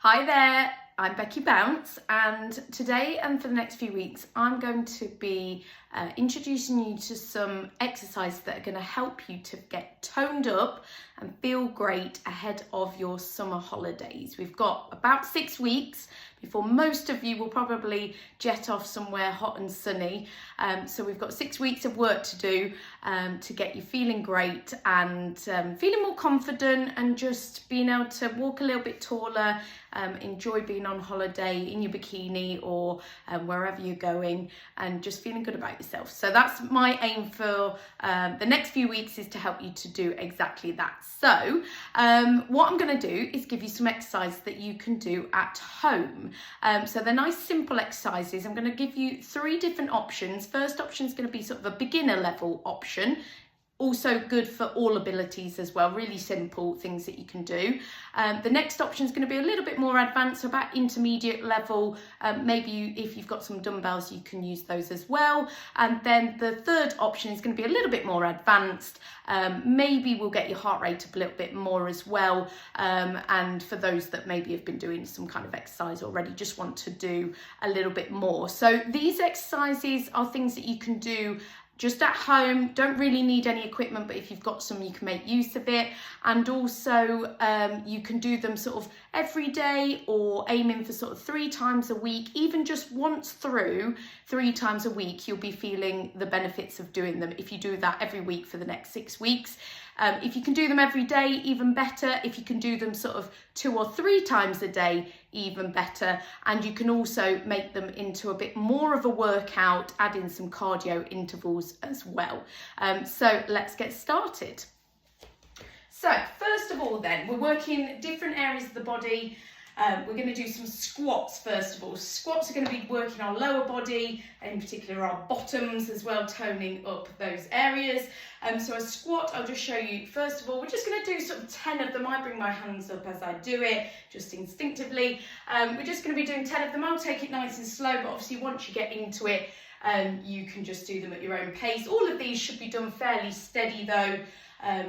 Hi there, I'm Becky Bounce, and today and for the next few weeks I'm going to be introducing you to some exercises that are going to help you to get toned up and feel great ahead of your summer holidays. We've got about 6 weeks before most of you will probably jet off somewhere hot and sunny. So we've got 6 weeks of work to do to get you feeling great and feeling more confident and just being able to walk a little bit taller, enjoy being on holiday in your bikini or wherever you're going, and just feeling good about yourself. So that's my aim for the next few weeks, is to help you to do exactly that. So what I'm going to do is give you some exercises that you can do at home. So they're nice simple exercises. I'm going to give you 3 different options. First option is going to be sort of a beginner level option. Also good for all abilities as well, really simple things that you can do. The next option is going to be a little bit more advanced, so about intermediate level. Maybe if you've got some dumbbells, you can use those as well. And then the third option is going to be a little bit more advanced. Maybe we'll get your heart rate up a little bit more as well. And for those that maybe have been doing some kind of exercise already, just want to do a little bit more. So these exercises are things that you can do just at home, don't really need any equipment, but if you've got some, you can make use of it. And also you can do them sort of every day or aiming for sort of 3 times a week. Even just once through 3 times a week, you'll be feeling the benefits of doing them if you do that every week for the next 6 weeks. If you can do them every day, even better. If you can do them sort of 2 or 3 times a day, even better. And you can also make them into a bit more of a workout, add in some cardio intervals as well. So let's get started. So first of all then, we're working different areas of the body. We're going to do some squats first of all. Squats are going to be working our lower body, and in particular our bottoms as well, toning up those areas. So a squat, I'll just show you first of all. We're just going to do sort of 10 of them. I bring my hands up as I do it, just instinctively. We're just going to be doing 10 of them. I'll take it nice and slow, but obviously once you get into it, you can just do them at your own pace. All of these should be done fairly steady though.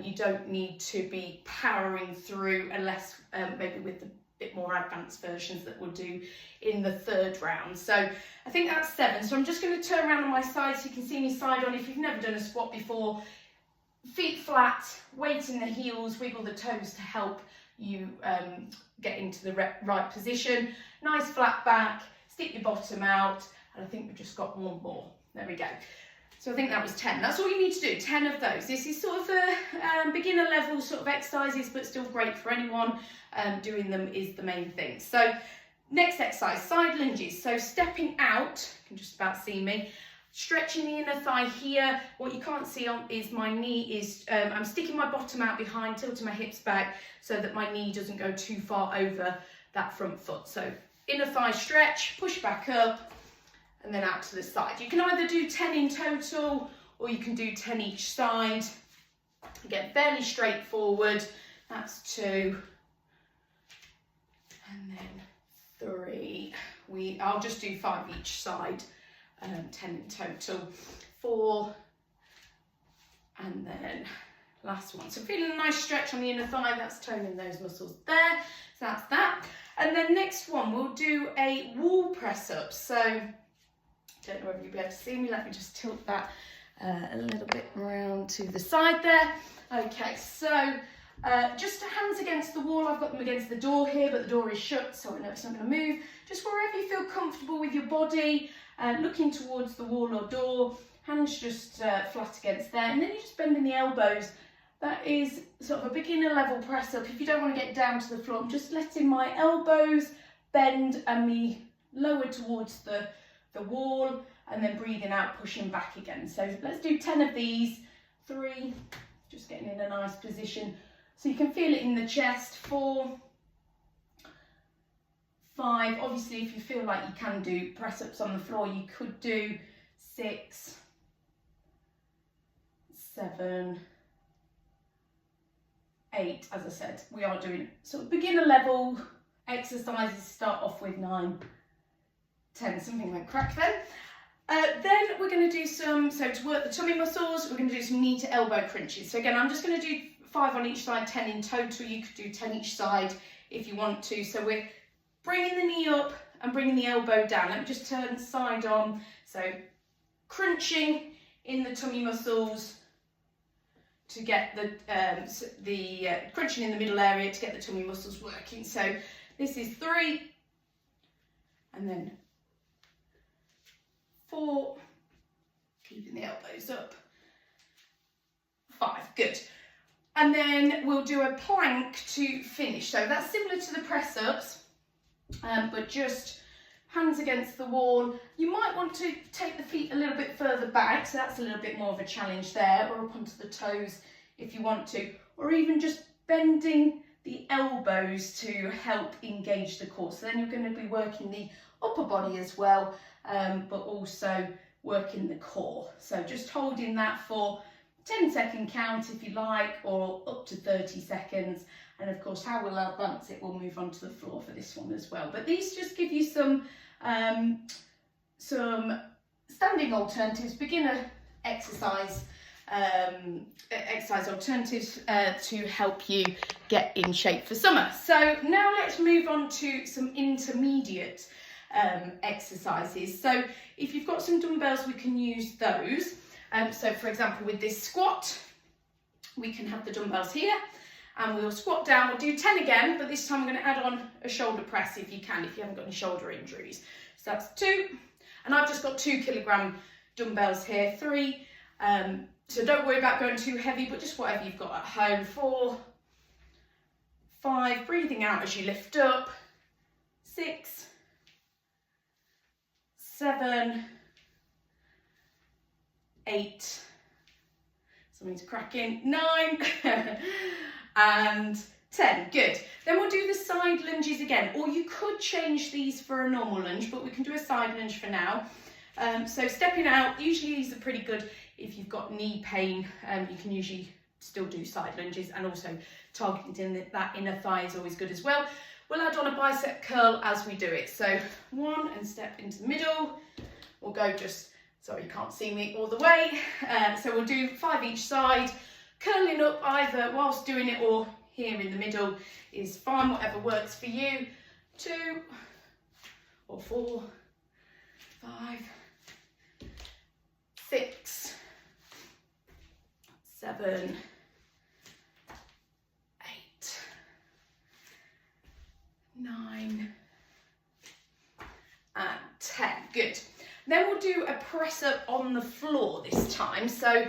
You don't need to be powering through unless maybe with the bit more advanced versions that we'll do in the 3rd round. So I think that's 7. So I'm just going to turn around on my side so you can see me side on. If you've never done a squat before, feet flat, weight in the heels, wiggle the toes to help you get into the right position. Nice flat back, stick your bottom out, and I think we've just got one more. There we go. So I think that was 10. That's all you need to do, 10 of those. This is sort of a beginner level sort of exercises, but still great for anyone. Doing them is the main thing. So next exercise, side lunges. So stepping out, you can just about see me, stretching the inner thigh here. What you can't see on is my knee is, I'm sticking my bottom out behind, tilting my hips back so that my knee doesn't go too far over that front foot. So inner thigh stretch, push back up, and then out to the side. You can either do 10 in total, or you can do 10 each side. Again, fairly straightforward. That's 2. And then 3. I'll just do 5 each side. 10 in total. 4. And then last one. So feeling a nice stretch on the inner thigh. That's toning those muscles there. So that's that. And then next one, we'll do a wall press up. So don't know whether you'll be able to see me. Let me just tilt that a little bit around to the side there. Okay, so just hands against the wall. I've got them against the door here, but the door is shut, so I know it's not going to move. Just wherever you feel comfortable with your body, looking towards the wall or door. Hands just flat against there, and then you're just bending the elbows. That is sort of a beginner level press up. If you don't want to get down to the floor, I'm just letting my elbows bend and me lower towards the wall, and then breathing out, pushing back again. So let's do 10 of these. 3, just getting in a nice position so you can feel it in the chest. 4, 5, obviously if you feel like you can do press ups on the floor, you could do 6, 7, 8. As I said, we are doing sort of beginner level exercises. Start off with 9, 10, something went crack then. Then we're going to do some, so to work the tummy muscles, we're going to do some knee to elbow crunches. So again, I'm just going to do 5 on each side, 10 in total. You could do 10 each side if you want to. So we're bringing the knee up and bringing the elbow down. Let me just turn side on. So crunching in the tummy muscles to get the crunching in the middle area to get the tummy muscles working. So this is 3, and then 4, keeping the elbows up, 5, good. And then we'll do a plank to finish. So that's similar to the press ups, but just hands against the wall. You might want to take the feet a little bit further back, so that's a little bit more of a challenge there, or up onto the toes if you want to, or even just bending the elbows to help engage the core. So then you're going to be working the upper body as well, but also working the core. So just holding that for 10-second count if you like, or up to 30 seconds. And of course, how we'll advance it, we'll move on to the floor for this one as well. But these just give you some standing alternatives, beginner exercise alternatives to help you get in shape for summer. So now let's move on to some intermediate exercises. So if you've got some dumbbells, we can use those. So for example, with this squat, we can have the dumbbells here and we'll squat down. We'll do 10 again, but this time I'm going to add on a shoulder press if you can, if you haven't got any shoulder injuries. So that's 2, and I've just got 2 kilogram dumbbells here, 3. So don't worry about going too heavy, but just whatever you've got at home. 4, 5, breathing out as you lift up. 6, 7, 8, something's cracking, 9, and 10, good. Then we'll do the side lunges again, or you could change these for a normal lunge, but we can do a side lunge for now. So stepping out, usually these are pretty good if you've got knee pain. You can usually still do side lunges, and also targeting that inner thigh is always good as well. We'll add on a bicep curl as we do it. So 1, and step into the middle. We'll go just, sorry you can't see me all the way. So we'll do 5 each side, curling up either whilst doing it or here in the middle is fine, whatever works for you. 2 or 4, 5, 6, 7, 8, 9, and 10. Good. Then we'll do a press up on the floor this time. So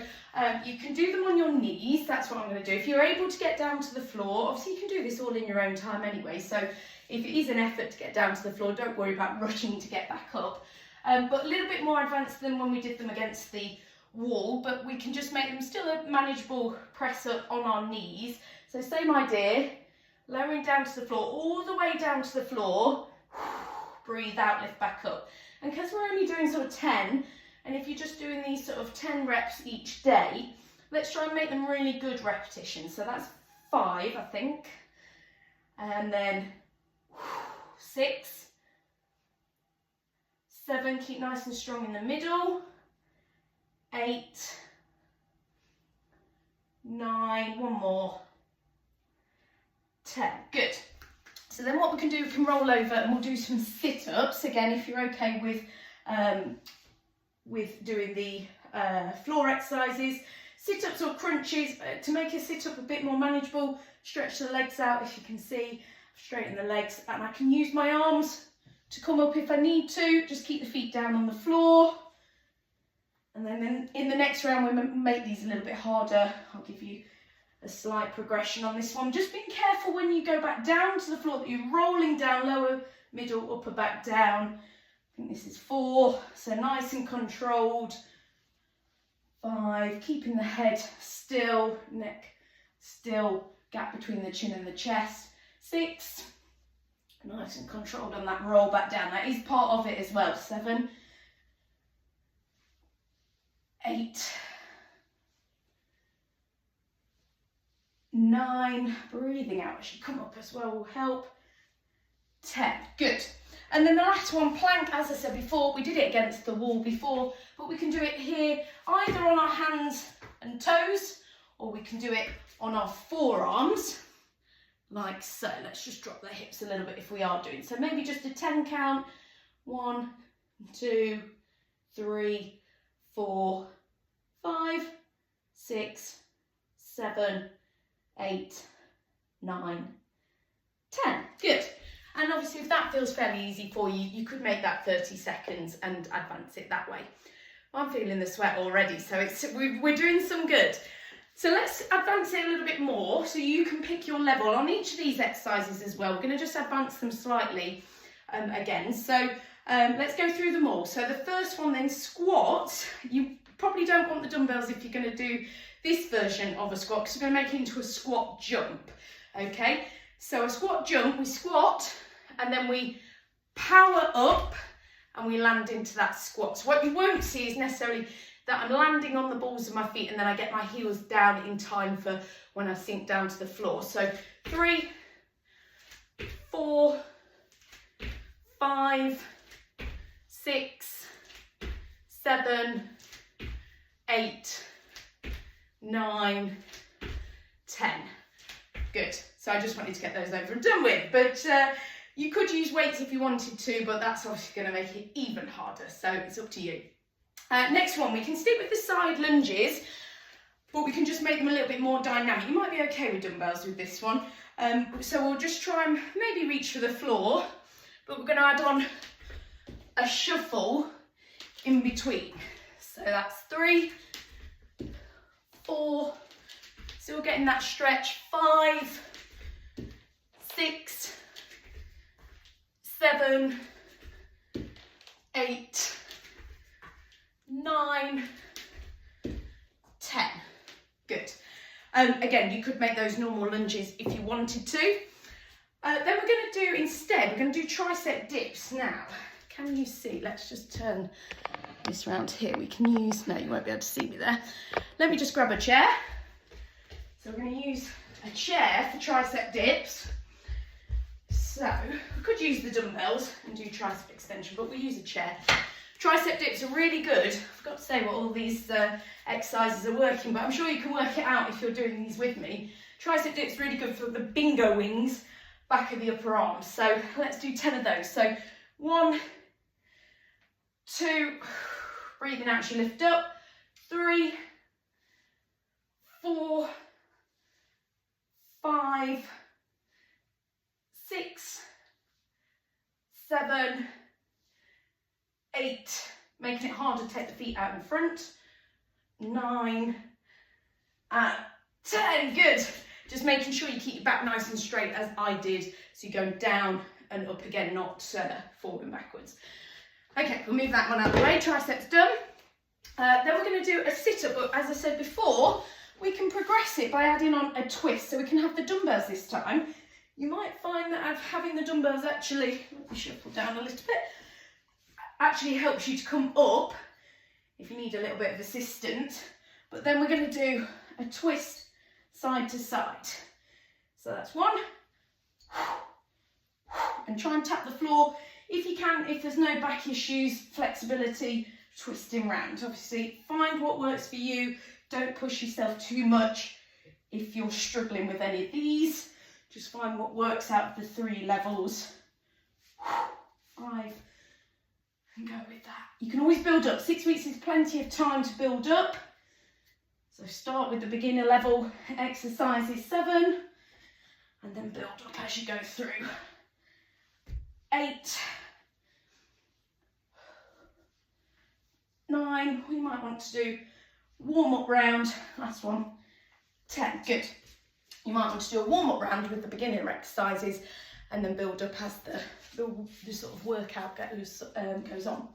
you can do them on your knees. That's what I'm going to do. If you're able to get down to the floor, obviously you can do this all in your own time anyway. So if it is an effort to get down to the floor, don't worry about rushing to get back up. But a little bit more advanced than when we did them against the wall, but we can just make them still a manageable press up on our knees. So same idea, lowering down to the floor, all the way down to the floor. Breathe out, lift back up. And because we're only doing sort of 10, and if you're just doing these sort of 10 reps each day, let's try and make them really good repetitions. So that's 5, I think. And then 6, 7, keep nice and strong in the middle. 8, 9, one more. 10, good. So then what we can do, we can roll over and we'll do some sit-ups. Again, if you're okay with doing the floor exercises. Sit-ups or crunches, to make a sit-up a bit more manageable, stretch the legs out if you can see, straighten the legs, and I can use my arms to come up if I need to. Just keep the feet down on the floor. And then in the next round, we make these a little bit harder. I'll give you a slight progression on this one. Just being careful when you go back down to the floor that you're rolling down, lower, middle, upper, back, down. I think this is 4, so nice and controlled. 5, keeping the head still, neck still, gap between the chin and the chest. 6, nice and controlled on that roll back down. That is part of it as well. 7, 8, 9, breathing out as you come up as well will help. 10, good. And then the last one, plank, as I said before, we did it against the wall before, but we can do it here either on our hands and toes, or we can do it on our forearms. like so. Let's just drop the hips a little bit if we are doing. So maybe just a 10 count. 1, 2, 3, 4, 5, 6, 7, 8, 9, 10. Good. And obviously if that feels fairly easy for you, you could make that 30 seconds and advance it that way. I'm feeling the sweat already, so we're doing some good. So let's advance it a little bit more so you can pick your level on each of these exercises as well. We're going to just advance them slightly again. So let's go through them all. So the first one then, squat. You probably don't want the dumbbells if you're going to do this version of a squat, because we're going to make it into a squat jump. Okay, so a squat jump, we squat and then we power up and we land into that squat. So what you won't see is necessarily that I'm landing on the balls of my feet and then I get my heels down in time for when I sink down to the floor. So 3, 4, 5, 6, 7, 8, 9, 10. Good. So I just wanted to get those over and done with. But you could use weights if you wanted to, but that's obviously going to make it even harder. So it's up to you. Next one, we can stick with the side lunges, but we can just make them a little bit more dynamic. You might be okay with dumbbells with this one. So we'll just try and maybe reach for the floor, but we're going to add on a shuffle in between. So that's 3, 4, still getting that stretch, 5, 6, 7, 8, 9, 10. Good. Again, you could make those normal lunges if you wanted to. Then we're going to do, instead, we're going to do tricep dips now. Can you see? Let's just turn this round here. We can use, no, you won't be able to see me there. Let me just grab a chair. So we're going to use a chair for tricep dips. So we could use the dumbbells and do tricep extension, but we use a chair. Tricep dips are really good. I forgot to say what all these exercises are working, but I'm sure you can work it out if you're doing these with me. Tricep dips really good for the bingo wings, back of the upper arms. So let's do 10 of those. So 1, 2, breathing out as you lift up, 3, 4, 5, 6, 7, 8, making it harder to take the feet out in front, 9, and 10, good. Just making sure you keep your back nice and straight as I did, so you're going down and up again, not forward and backwards. Okay, we'll move that one out of the way, triceps done. Then we're going to do a sit-up, but as I said before, we can progress it by adding on a twist, so we can have the dumbbells this time. You might find that having the dumbbells actually, let me shuffle down a little bit, actually helps you to come up if you need a little bit of assistance. But then we're going to do a twist side to side. So that's 1, and try and tap the floor if you can. If there's no back issues, flexibility, twisting round. Obviously, find what works for you. Don't push yourself too much if you're struggling with any of these. Just find what works out of the 3 levels. 5, and go with that. You can always build up. 6 weeks is plenty of time to build up. So start with the beginner level exercises, 7, and then build up as you go through. 8, 9, we might want to do warm-up round, last one, 10, good. You might want to do a warm-up round with the beginner exercises and then build up as the sort of workout goes on.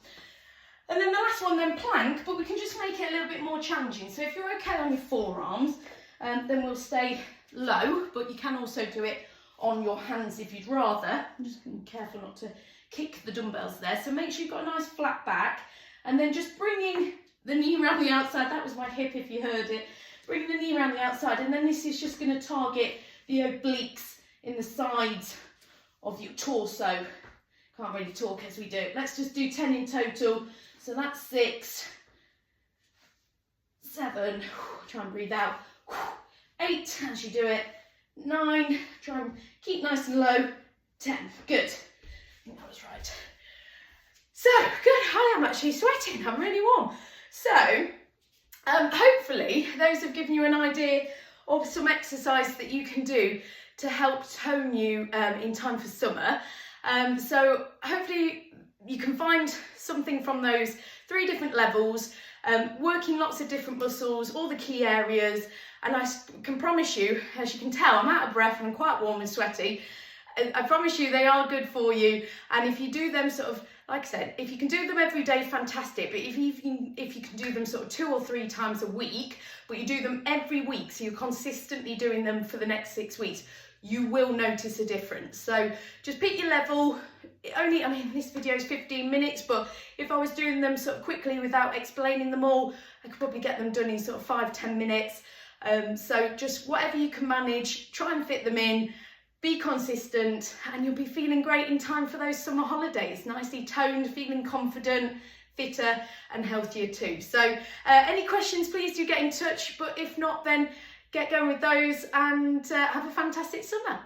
And then the last one, then plank, but we can just make it a little bit more challenging. So if you're okay on your forearms, then we'll stay low, but you can also do it on your hands if you'd rather. I'm just being careful not to kick the dumbbells there. So make sure you've got a nice flat back, and then just bringing the knee around the outside. That was my hip if you heard it. Bring the knee around the outside, and then this is just going to target the obliques in the sides of your torso. Can't really talk as we do it. Let's just do 10 in total. So that's 6, 7, try and breathe out, 8 as you do it, 9, try and keep nice and low, 10, good. I think that was right. So, good, I am actually sweating, I'm really warm. So, hopefully those have given you an idea of some exercise that you can do to help tone you in time for summer. So hopefully you can find something from those 3 different levels, working lots of different muscles, all the key areas, and I can promise you, as you can tell, I'm out of breath and I'm quite warm and sweaty. I promise you they are good for you, and if you do them sort of, like I said, if you can do them every day, fantastic, but if you can do them sort of 2 or 3 times a week, but you do them every week, so you're consistently doing them for the next 6 weeks, you will notice a difference. So just pick your level. I mean, this video is 15 minutes, but if I was doing them sort of quickly without explaining them all, I could probably get them done in sort of 5-10 minutes. So just whatever you can manage, try and fit them in. Be consistent and you'll be feeling great in time for those summer holidays. Nicely toned, feeling confident, fitter and healthier too. So any questions, please do get in touch. But if not, then get going with those and have a fantastic summer.